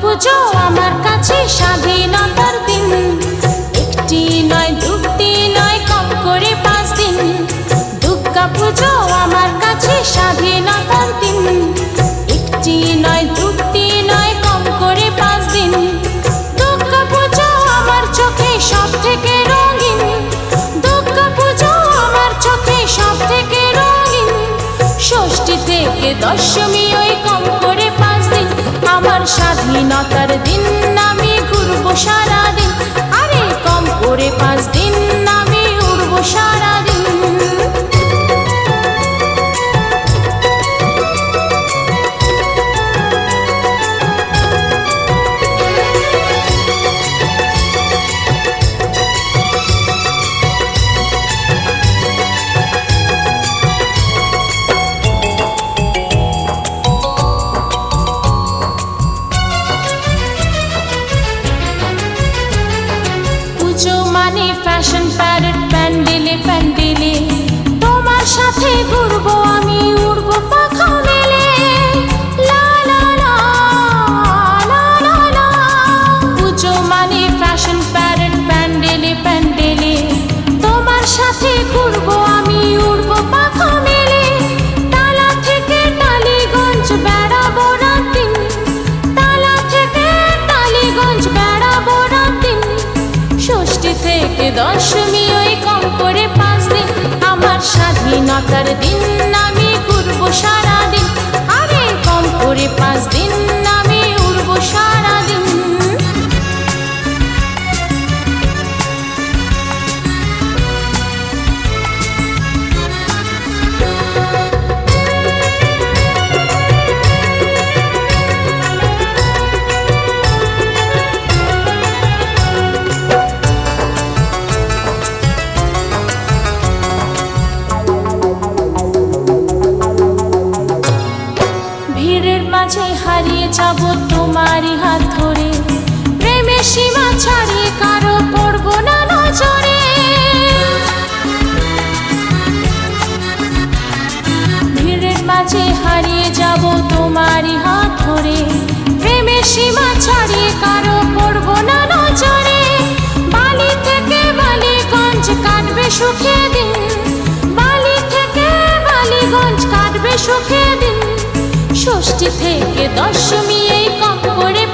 পুজো আমার কাছে স্বাধীনতার দিন, একটি নয় দুটি নয় কম করে 5 দিন। দুর্গা পুজো আমার কাছে স্বাধীনতার দিন, একটি নয় দুটি নয় কম করে 5 দিন। দুর্গা পুজো আমার চোখে সব থেকে রঙিন, দুর্গা পুজো আমার চোখে সব থেকে রঙিন। ষষ্ঠী থেকে দশমী ওই কম করে 5 দিন। আমার স্বাধীনতার দিন আমি ঘুরবো সারাদিন, আরে কম করে 5 দিন আমি উড়বো সারাদিন। ফ্যাশন প্যারেড প্যান্ডেলে প্যান্ডেলে তোমার সাথে ঘুরবো আমি, উড়বো পাখা মেলে। লা লা লা লা লা লা। পুজো মানে ফ্যাশন প্যারেড প্যান্ডেলে প্যান্ডেলে তোমার সাথে ঘুরবো আমি, উড়বো পাখা মেলে। টালা থেকে টালিগঞ্জ বেড়াবো রাত দিন, টালা থেকে টালিগঞ্জ বেড়াবো রাত দিন। ষষ্ঠী থেকে দশমী ওই কম করে 5 দিন। আমার স্বাধীনতার দিন আমি ঘুরবো সারাদিন, আরে কম করে 5 দিন আমি উড়বো সারাদিন। মাঝে হারিয়ে যাব তোমারই হাত ধরে, প্রেমের সীমা ছাড়িয়ে কারো পড়বো না নজরে। ভিড়ের মাঝে হারিয়ে যাব তোমারই হাত ধরে, প্রেমের সীমা ছাড়িয়ে কারো পড়বো না নজরে। বালি থেকে বালিগঞ্জ কাটবে সুখে দিন, বালি থেকে বালিগঞ্জ কাটবে সুখে দিন। ষষ্ঠী থেকে দশমী এই কম করে